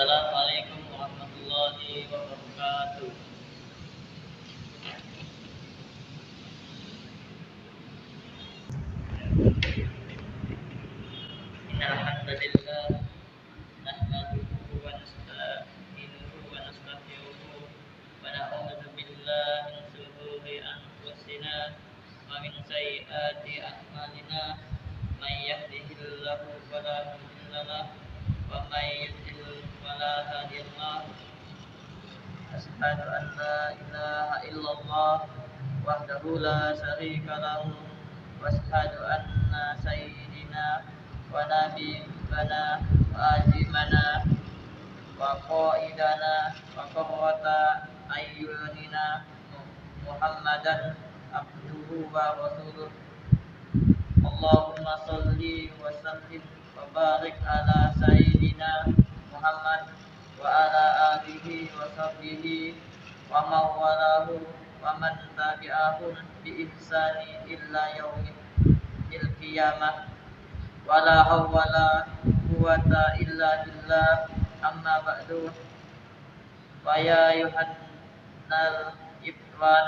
Assalamualaikum warahmatullahi wabarakatuh. Innal hamdalillah nahmaduhu wa nasta'inuhu wa nastaghfiruh wa na'udzu billahi min shururi anfusina wa min sayyiati a'malina. May yahdihillahu fala mudilla lahu wa may yudlil fala hadiya lahu. Asyhadu an la ilaha illallah wahdahu la syarika lahu wa asyhadu anna sayyidina wa nabiyyana wa azimana wa qaidana wa qurrata ayyunina Muhammadan abduhu wa rasuluh. Allahumma salli wa sallim wa barik ala sayyidina Muhammad wa ala alihi wa sahbihi wa mawalahu wa man tabi'ahum bi ihsani illa yaumil qiyamah. Wala hawla quwwata illa billah. Amma ba'du. Wa ya yuhannal ibwan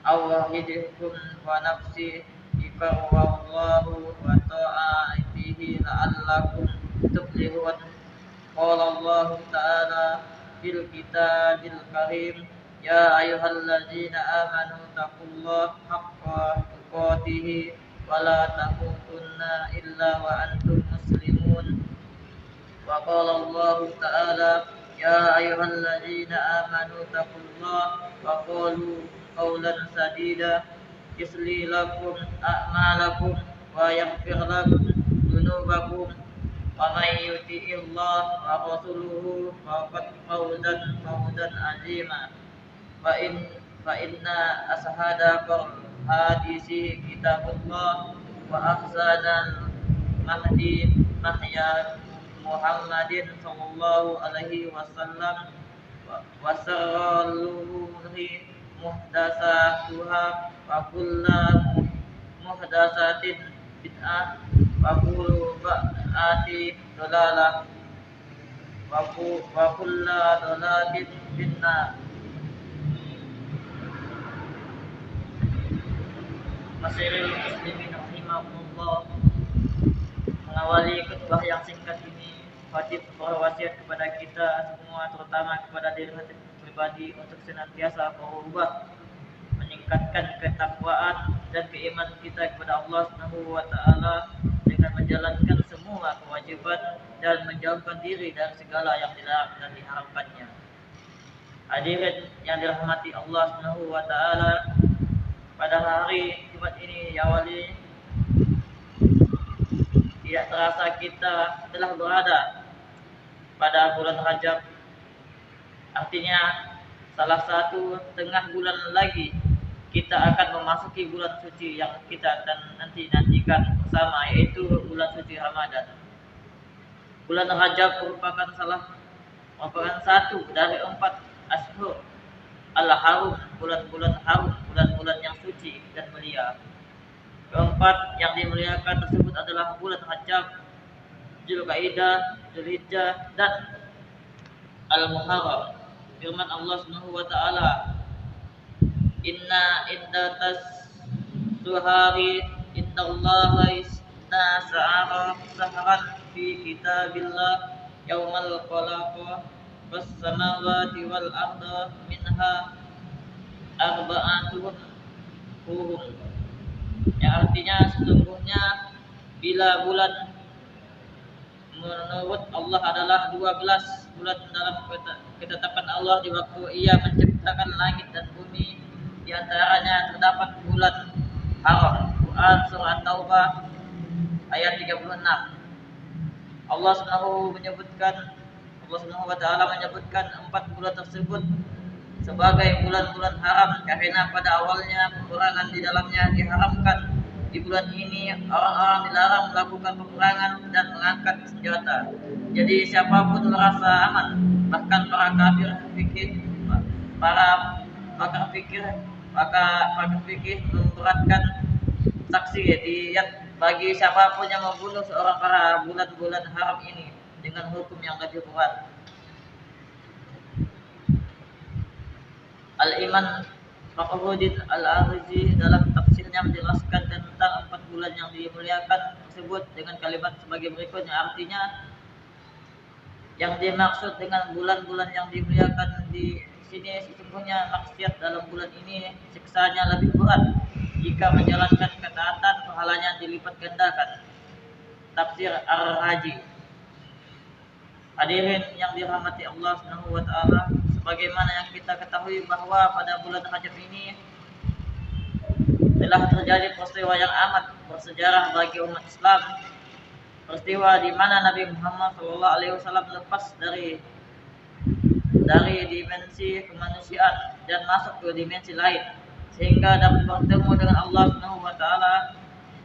awhidukum wa nafsi iqawallahu wa ta'atihi la'allakum tuflihun. Qala Allah ta'ala fil kitabil karim, ya ayyuhalladzina amanu taqullaha haqqa tuqatih wa la tamutunna illa wa antum muslimun. Wa qala Allah ta'ala, ya ayyuhalladzina amanu taqullaha wa qulu qawlan sadida yusli lakum a'malakum wa yaghfir lakum dhunubakum. Wa may yuti'illah wa rasuluhu faqad fawzan azima. Fa inna ashadaqal hadisi kitabullah wa ahsanal mahdi mahya Muhammadin sallallahu alaihi wasallam wa sarrul umuri muhdasatuha wa kullu muhdasatin bid'ah wa kullu bid'atin dalalah wa kullu dalalatin finnar. Masyarul muslimin rahimakumullah. Mengawali khutbah yang singkat ini, khatib berwasiat kepada kita semua, terutama kepada diri pribadi, untuk senantiasa berubah, meningkatkan ketakwaan dan keimanan kita kepada Allah Subhanahu wa taala dengan menjalankan semua kewajiban dan menjauhkan diri dari segala yang dilarang dan diharamkannya. Hadirin yang dirahmati Allah Subhanahu wa taala, pada hari Jumat ini diawali, tidak terasa kita telah berada pada bulan Rajab. Artinya salah satu tengah bulan lagi kita akan memasuki bulan suci yang kita nantikan bersama, yaitu bulan suci Ramadan. Bulan Rajab merupakan satu dari 4 ashur al-harum, bulan-bulan harum, bulan-bulan yang suci dan mulia. Keempat yang dimuliakan tersebut adalah bulan Rajab, Dzulqa'dah, Dzulhijjah, dan Al-Muharram. Firman Allah Subhanahu wa taala, inna iddatas suhari indallaha isna sahran fi kitabillah yaumal khalaqa was samawati wal arda minha arba'atun hurum. Yang artinya sesungguhnya bila bulan menurut Allah adalah 12 bulan dalam ketetapan Allah di waktu Ia menciptakan langit dan bumi. Di antaranya terdapat bulan haram. Quran surah Taubah ayat 36. Allah Subhanahu wa taala menyebutkan 4 bulan tersebut sebagai bulan-bulan haram karena pada awalnya peperangan di dalamnya diharamkan. Di bulan ini orang-orang dilarang melakukan peperangan dan mengangkat senjata. Jadi siapapun merasa aman, bahkan para pakar fikih memberatkan saksi bagi siapapun yang membunuh seorang pada bulan-bulan haram ini dengan hukum yang lebih berat. Al-Iman Fakhruddin Al-Arizi dalam tafsirnya menjelaskan tentang 4 bulan yang dimuliakan tersebut dengan kalimat sebagai berikutnya. Artinya, yang dimaksud dengan bulan-bulan yang dimuliakan di sini sesungguhnya maksiat dalam bulan ini siksanya lebih berat. Jika menjalankan ketaatan, pahalanya dilipat gandakan. Tafsir Ar-Razi. Hadirin yang dirahmati Allah Subhanahu wa taala, sebagaimana yang kita ketahui bahwa pada bulan Rajab ini telah terjadi peristiwa yang amat bersejarah bagi umat Islam. Peristiwa di mana Nabi Muhammad SAW lepas dari dimensi kemanusiaan dan masuk ke dimensi lain sehingga dapat bertemu dengan Allah Subhanahu wa taala.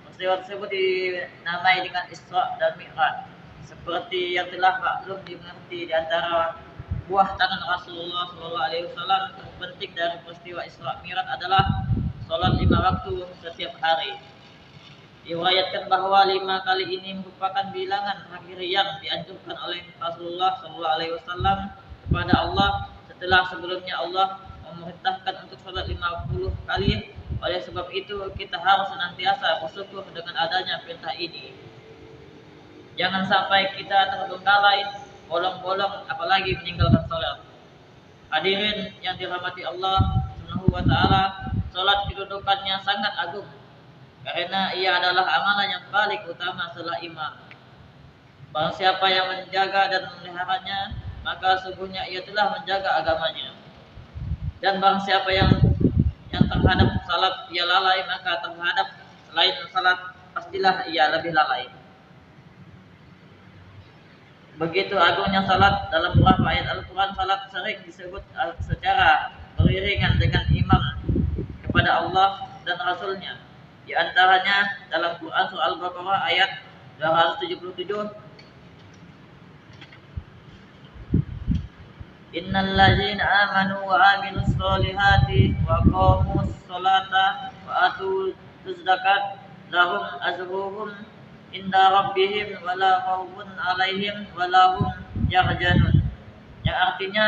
Peristiwa tersebut dinamai dengan Isra dan Mi'raj. Seperti yang telah maklum dimengerti di antara buah tangan Rasulullah SAW, terpenting dari peristiwa Isra Mi'raj adalah sholat 5 waktu setiap hari. Diriwayatkan bahwa 5 kali ini merupakan bilangan terakhir yang dianjurkan oleh Rasulullah SAW kepada Allah setelah sebelumnya Allah memerintahkan untuk sholat 50 kali. Oleh sebab itu kita harus senantiasa bersyukur dengan adanya perintah ini. Jangan sampai kita terbengkalai, bolong-bolong, apalagi meninggalkan sholat. Hadirin yang dirahmati Allah Subhanahu wa taala, sholat kedudukannya sangat agung karena ia adalah amalan yang paling utama setelah iman. Barang siapa yang menjaga dan memeliharanya, maka sungguhnya ia telah menjaga agamanya. Dan barang siapa yang terhadap salat ia lalai, maka terhadap selain salat pastilah ia lebih lalai. Begitu agungnya salat, dalam beberapa ayat Al-Quran salat sering disebut secara beriringan dengan imam kepada Allah dan Rasulnya. Di antaranya dalam Quran surah Al-Baqarah ayat 277, Innal ladzina amanu wa amilus solihati wa qamus sholata wa atuz zakat lahum ajruhum inda rabbihim wala khaufun alaihim wala hum yahzanun. Yang artinya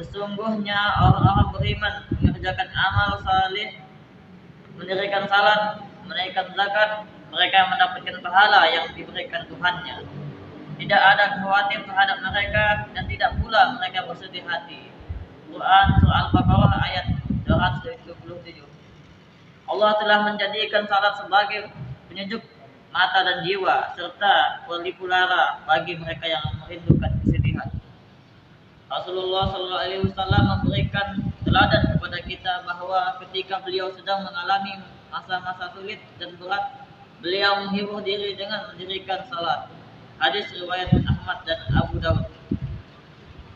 sesungguhnya orang-orang beriman mengerjakan amal saleh, mendirikan salat, menunaikan zakat, mereka mendapatkan pahala yang diberikan Tuhannya. Tidak ada khawatir terhadap mereka dan tidak pula mereka bersedih hati. Quran surah Al-Baqarah ayat 277. Allah telah menjadikan salat sebagai penyejuk mata dan jiwa serta pelipur lara bagi mereka yang merindukan kesedihan. Rasulullah SAW memberikan teladan kepada kita bahwa ketika beliau sedang mengalami masa-masa sulit dan berat, beliau menghibur diri dengan mendirikan salat. Hadis riwayat Ahmad dan Abu Dawud.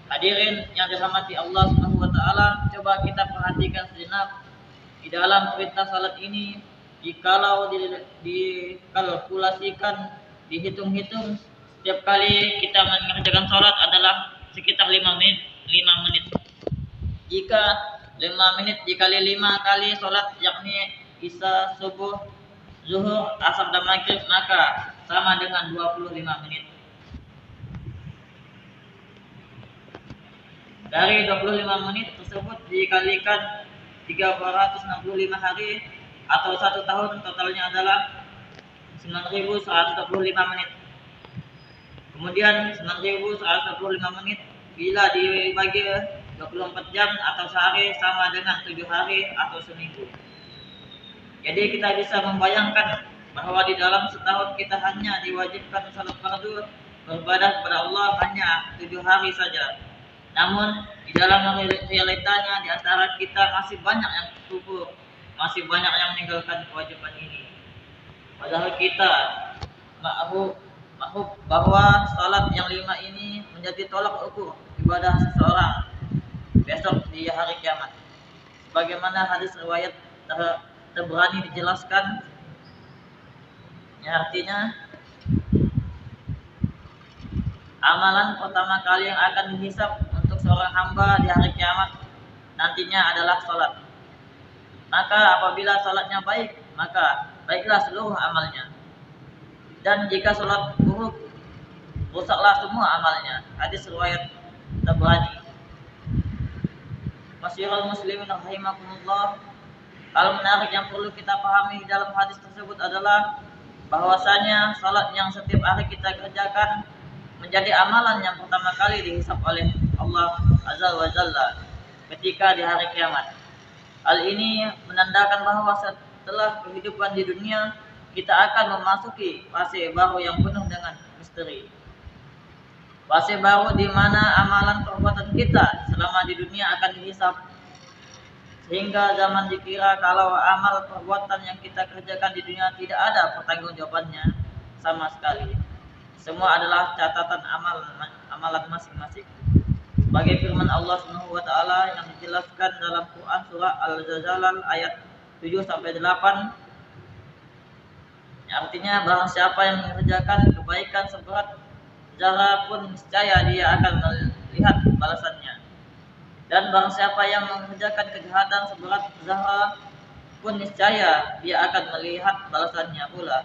Hadirin yang dirahmati Allah Subhanahu wa taala, coba kita perhatikan sejenak di dalam perintah salat ini. Jikalau dikalkulasikan, dihitung-hitung, setiap kali kita mengerjakan salat adalah sekitar 5 menit. Jika 5 menit dikali 5 kali salat, yakni isya, subuh, zuhur, asar dan maghrib, maka sama dengan 25 menit. Dari 25 menit tersebut dikalikan 365 hari atau 1 tahun, totalnya adalah 9.125 menit. Kemudian 9.125 menit bila dibagi 24 jam atau sehari sama dengan 7 hari atau seminggu. Jadi kita bisa membayangkan bahwa di dalam setahun kita hanya diwajibkan salat fardu beribadah kepada Allah hanya 7 hari saja. Namun di dalam realitanya di antara kita masih banyak yang kufur, masih banyak yang meninggalkan kewajiban ini. Padahal kita mahu bahwa salat yang 5 ini menjadi tolak ukur ibadah seseorang besok di hari kiamat. Bagaimana hadis riwayat Tabrani dijelaskan, ya artinya amalan pertama kali yang akan dihisab untuk seorang hamba di hari kiamat nantinya adalah salat. Maka apabila salatnya baik, maka baiklah seluruh amalnya. Dan jika salat buruk, rusaklah semua amalnya. Hadis riwayat Tabrani. Masyiral muslimin rahimakumullah. Hal menarik yang perlu kita pahami dalam hadis tersebut adalah bahwasanya salat yang setiap hari kita kerjakan menjadi amalan yang pertama kali dihisab oleh Allah Azza wa Jalla ketika di hari kiamat. Hal ini menandakan bahwa setelah kehidupan di dunia kita akan memasuki fase baru yang penuh dengan misteri. Fase baru di mana amalan perbuatan kita selama di dunia akan dihisab, sehingga zaman dikira kalau amal perbuatan yang kita kerjakan di dunia tidak ada pertanggungjawabannya sama sekali. Semua adalah catatan amalan masing-masing. Sebagai firman Allah Subhanahu wa taala yang dijelaskan dalam Quran surah Al-Zalzal ayat 7 sampai 8, yang artinya barang siapa yang mengerjakan kebaikan seberat zarah pun niscaya dia akan melihat balasannya. Dan barang siapa yang mengerjakan kejahatan seberat zarah pun niscaya dia akan melihat balasannya pula.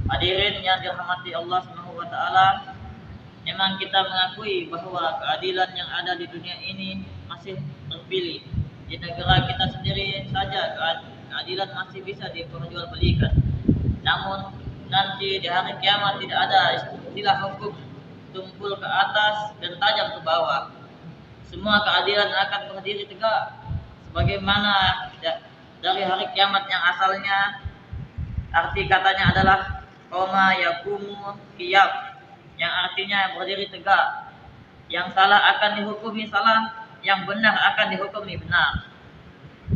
Hadirin yang dirahmati Allah Subhanahu wa taala, memang kita mengakui bahwa keadilan yang ada di dunia ini masih terpilih. Di negara kita sendiri saja keadilan masih bisa diperjualbelikan. Namun nanti di hari kiamat tidak ada istilah hukum tumpul ke atas dan tajam ke bawah. Semua keadilan akan berdiri tegak sebagaimana dari hari kiamat yang asalnya arti katanya adalah qoma yaqumu qiyam, yang artinya berdiri tegak. Yang salah akan dihukumi salah, yang benar akan dihukumi benar.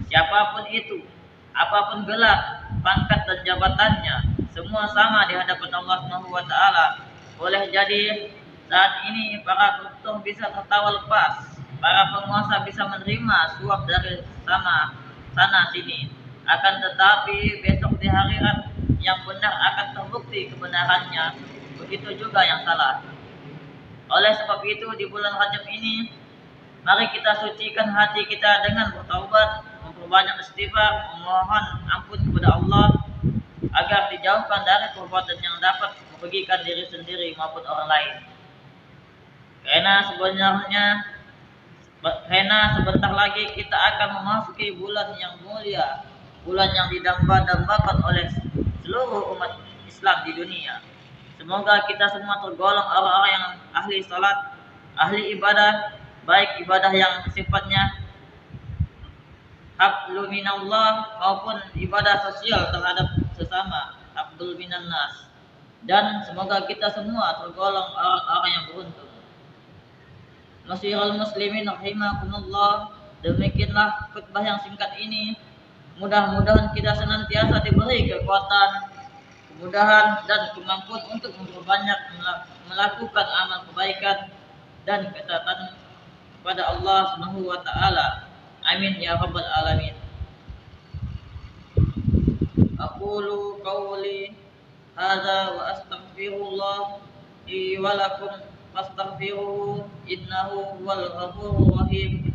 Siapapun itu, apapun gelar, pangkat dan jabatannya, semua sama di hadapan Allah Subhanahu wa taala. Boleh jadi saat ini para koruptor bisa tertawa lepas, para penguasa bisa menerima suap dari sana sini. Akan tetapi besok di akhirat yang benar akan terbukti kebenarannya, begitu juga yang salah. Oleh sebab itu di bulan Rajab ini, mari kita sucikan hati kita dengan bertaubat, memperbanyak istighfar, memohon ampun kepada Allah agar dijauhkan dari perbuatan yang dapat merugikan diri sendiri maupun orang lain. Karena sebentar lagi kita akan memasuki bulan yang mulia, bulan yang didamba-dambakan oleh seluruh umat Islam di dunia. Semoga kita semua tergolong orang-orang yang ahli salat, ahli ibadah, baik ibadah yang sifatnya hablu minallah maupun ibadah sosial terhadap sesama, hablu minan nas. Dan semoga kita semua tergolong orang-orang yang beruntung. Masyiral muslimin rahimakumullah, demikianlah khutbah yang singkat ini. Mudah-mudahan kita senantiasa diberi kekuatan, kemudahan dan kemampuan untuk memperbanyak melakukan amal kebaikan dan ketaatan kepada Allah Subhanahu wa taala. Amin ya rabbal alamin. Aqulu qawli hadza wa astaghfirullah li wa lakum fastaghfiruhu innahu huwal ghafurur rahim.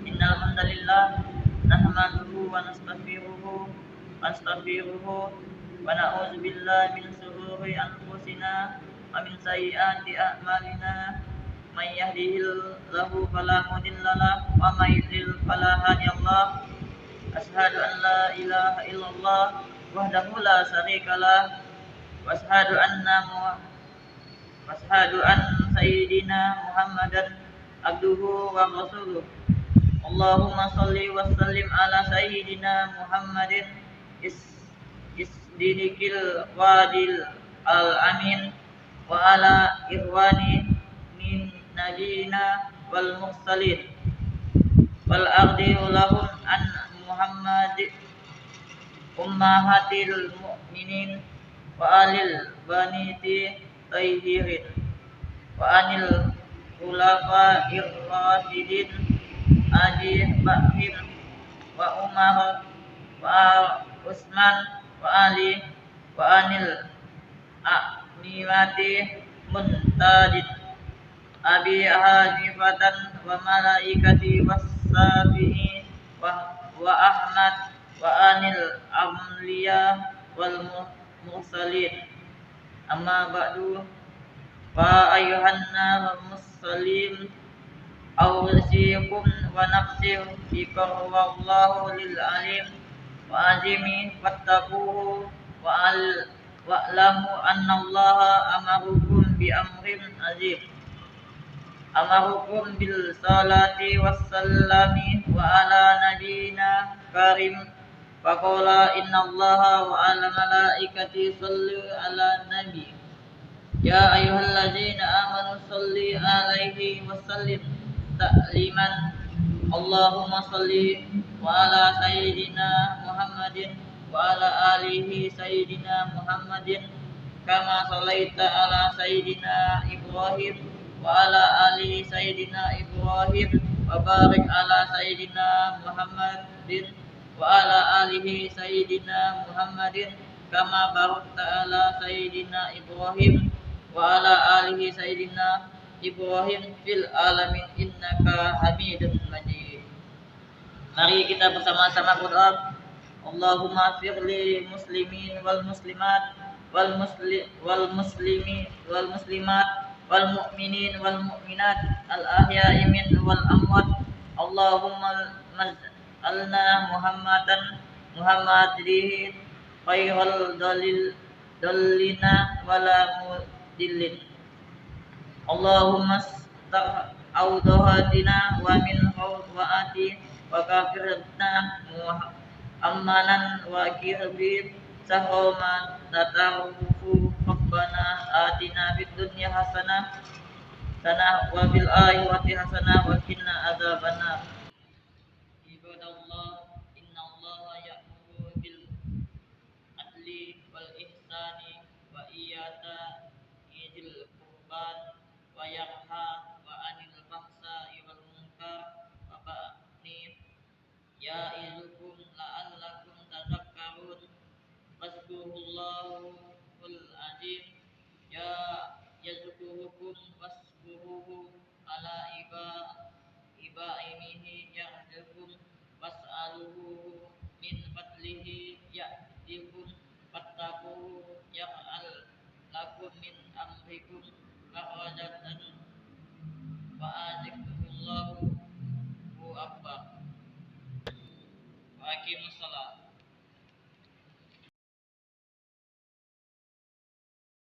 Innal hamdalillah nahmaduhu wa nastaghfiruhu wa na'udzu billahi min shururi anfusina wa min sayyiati a'malina. May yahdihillahu fala mudilla lahu wa may yudlil fala hadiyalah. Asyhadu an la ilaha illallah wahdahu la syarika lah wa asyhadu an sayyidina Muhammadan abduhu wa rasuluh. Allahumma salli wa sallim ala sayyidina Muhammadin isdidikil wadil al-amin wa ala irwani min nabiyina wal mursalin wal ardi lahum an Muhammad ummahatil mu'minin wa alil baniti tayhirin wa anil khulafa'ir rasyidin Abi Bakrin wa Umar wa Utsman wa Ali wa anil a'nimati muntadid abi hanifatan wa malaikati wassafi'i wa ahmad wa anil amliya wal mursalin amma ba'du fa ayuhan muslim awsikum wa nafsi fi wallahu lil alim wa azimi wattaquhu wa'lamu anna allaha amarukum bi amrin azim amarukum bil salati wassallami wa ala nabiyina karim faqala inna allaha wa ala malaikati sallu ala nabi ya ayyuhalladzina amanu salli alaihi wasallim ta'liman Allahumma salli wa ala sayyidina Muhammadin wa ala alihi sayyidina Muhammadin kama sallaita ala sayyidina Ibrahim wa ala ali sayyidina Ibrahim wa barik ala sayyidina Muhammadin wa ala alihi sayyidina Muhammadin kama barakta ala sayyidina Ibrahim wa ala alihi sayyidina Ibrahim fil alamin innaka Hamidum Majid. Mari kita bersama-sama berdoa. Allahumma firli muslimin wal muslimat wal muslimat wal mu'minin wal mu'minat al ahya'i min wal amwat. Allahumma alna Muhammadin khairul dalina wala mudillin. Allahumma sta'audahatina wa min hawati wa kafirna amanan wa kirbib sahoma natarufu rabbana atina fid dunya hasanah wa fil akhirati hasanah wa qina adzabannar. Ibadallah innallaha ya'muru bil adli wal ihsani wa iyata idil qurban wa yanha wa anil fahsai wal munkar wa ba'ni ya'izukum la'allakum tadhakkarun wasbuhullahul azim ya yazkurukum wasbuhuhu ala ibaimihi ya'dukum was'aluhu min fadlihi ya'dikum fattaquhu ya'al lakum min amrikum farajatan wa azikumullahu akbar wa aqimus salat.